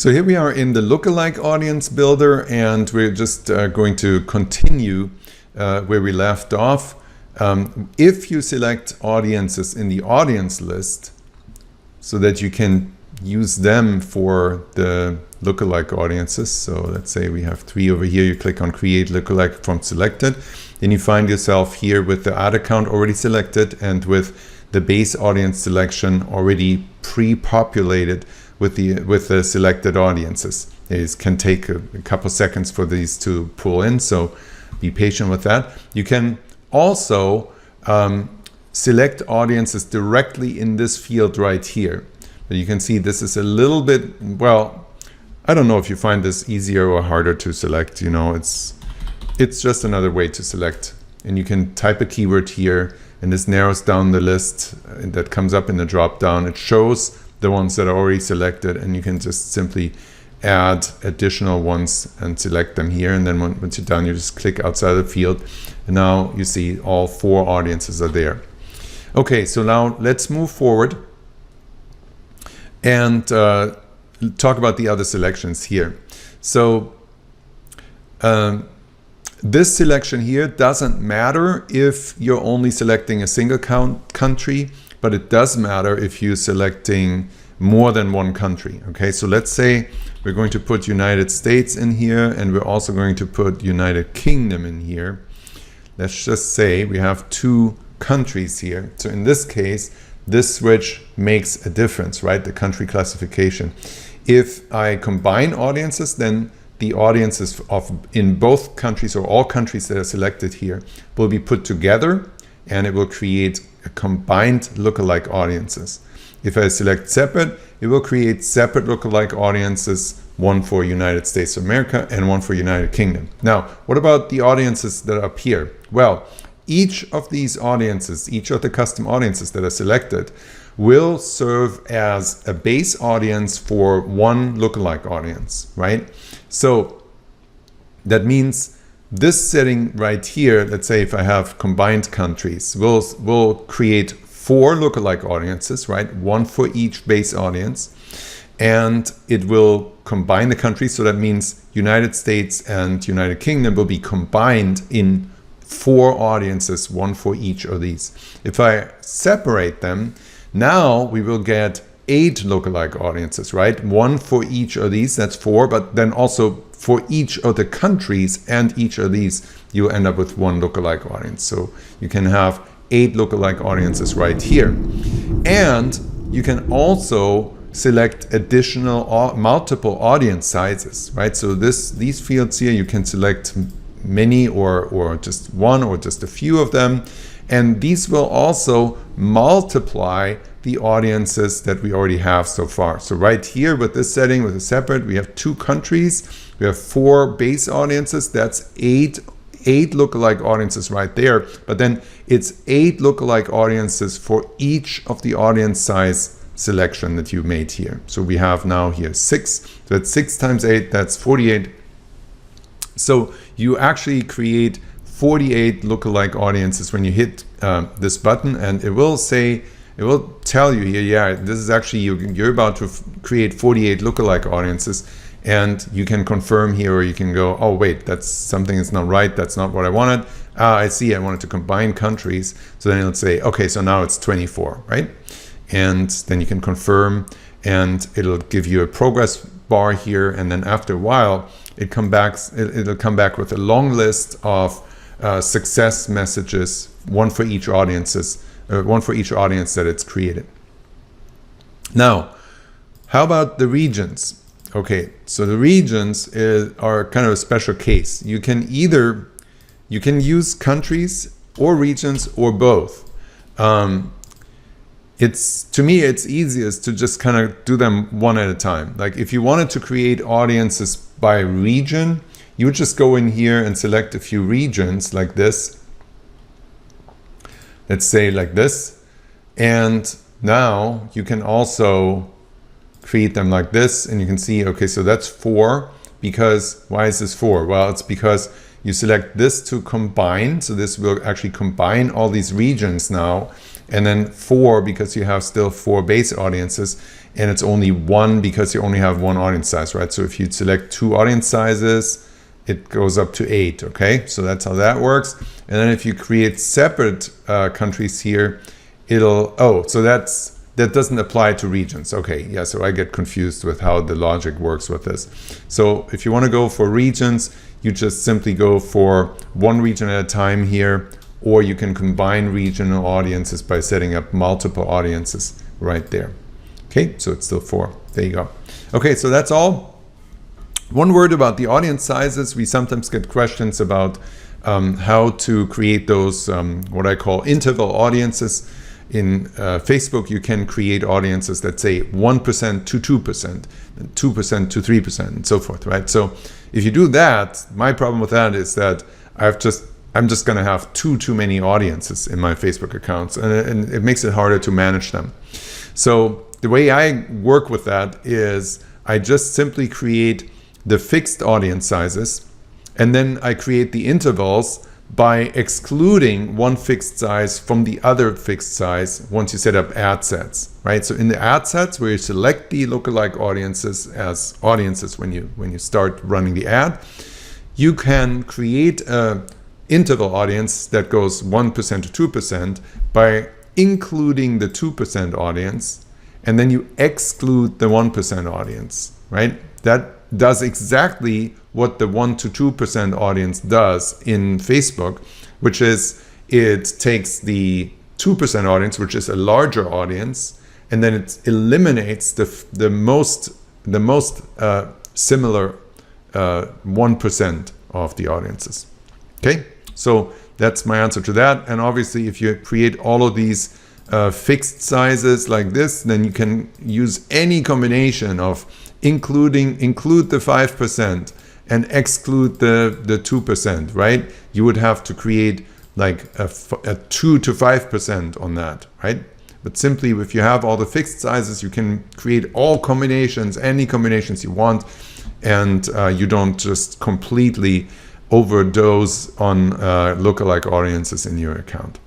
So here we are in the lookalike audience builder, and we're just going to continue where we left off. If you select audiences in the audience list so that you can use them for the lookalike audiences. So let's say we have 3 over here. You click on create lookalike from selected. Then you find yourself here with the ad account already selected and with the base audience selection already pre-populated with the selected audiences. It can take a couple seconds for these to pull in, so be patient with that. You can also select audiences directly in this field right here. But you can see this is a little bit, well, I don't know if you find this easier or harder to select. You know, it's just another way to select. And you can type a keyword here, and this narrows down the list that comes up in the drop down. It shows the ones that are already selected, and you can just simply add additional ones and select them here. And then once you're done, you just click outside the field, and now you see all 4 audiences are there. Okay, so now let's move forward and talk about the other selections here. So this selection here doesn't matter if you're only selecting a single country, but it does matter if you're selecting more than one country. Okay, so let's say we're going to put United States in here, and we're also going to put United Kingdom in here. Let's just say we have 2 countries here. So in this case, this switch makes a difference, right? The country classification. If I combine audiences, then the audiences in both countries or all countries that are selected here will be put together, and it will create a combined lookalike audiences. If I select separate, it will create separate lookalike audiences, one for United States of America and one for United Kingdom. Now, what about the audiences that are up here? Well, each of these audiences, each of the custom audiences that are selected, will serve as a base audience for one lookalike audience, right? So that means this setting right here, let's say if I have combined countries, will create 4 lookalike audiences, right? One for each base audience. And it will combine the countries. So that means United States and United Kingdom will be combined in 4 audiences, one for each of these. If I separate them, now we will get 8 lookalike audiences, right? One for each of these, that's 4, but then also for each of the countries and each of these, you end up with 1 lookalike audience. So you can have 8 lookalike audiences right here. And you can also select additional multiple audience sizes, right? So these fields here, you can select many or just one or just a few of them. And these will also multiply the audiences that we already have so far. So right here with this setting, with a separate, we have 2 countries, we have 4 base audiences, that's 8 lookalike audiences right there. But then it's 8 lookalike audiences for each of the audience size selection that you made here. So we have now here 6, so that's 6 times 8, that's 48. So you actually create 48 lookalike audiences when you hit this button, and it will tell you here, yeah, this is actually, you're about to create 48 lookalike audiences, and you can confirm here, or you can go, oh wait, that's something is not right, that's not what I wanted. I see, I wanted to combine countries. So then it'll say, okay, so now it's 24, right? And then you can confirm, and it'll give you a progress bar here, and then after a while, it'll come back with a long list of success messages, one for each audience that it's created. Now, how about the regions? Okay, so the regions are kind of a special case. You can use countries or regions or both. To me, it's easiest to just kind of do them one at a time. Like if you wanted to create audiences by region, you would just go in here and select a few regions like this. Let's say like this. And now you can also create them like this, and you can see, okay, so that's 4, because why is this 4? Well, it's because you select this to combine. So this will actually combine all these regions now, and then 4 because you have still 4 base audiences, and it's only 1 because you only have 1 audience size, right? So if you select 2 audience sizes, it goes up to 8, okay? So that's how that works. And then if you create separate countries here, so that doesn't apply to regions. Okay, yeah, so I get confused with how the logic works with this. So if you want to go for regions, you just simply go for 1 region at a time here, or you can combine regional audiences by setting up multiple audiences right there. Okay, so it's still 4. There you go. Okay, so that's all. One word about the audience sizes. We sometimes get questions about how to create those, what I call interval audiences. In Facebook, you can create audiences that say 1% to 2%, 2% to 3%, and so forth, right? So if you do that, my problem with that is that I'm just going to have too many audiences in my Facebook accounts, and it makes it harder to manage them. So the way I work with that is I just simply create the fixed audience sizes, and then I create the intervals by excluding one fixed size from the other fixed size once you set up ad sets, right? So in the ad sets, where you select the lookalike audiences as audiences when you start running the ad, you can create a interval audience that goes 1% to 2% by including the 2% audience, and then you exclude the 1% audience, right? That does exactly what the 1 to 2% audience does in Facebook, which is it takes the 2% audience, which is a larger audience, and then it eliminates the most similar 1% of the audiences. Okay, so that's my answer to that. And obviously, if you create all of these fixed sizes like this, then you can use any combination of include the 5% and exclude the 2%, right? You would have to create like a 2 to 5% on that, right? But simply, if you have all the fixed sizes, you can create all combinations, any combinations you want, and you don't just completely overdose on lookalike audiences in your account.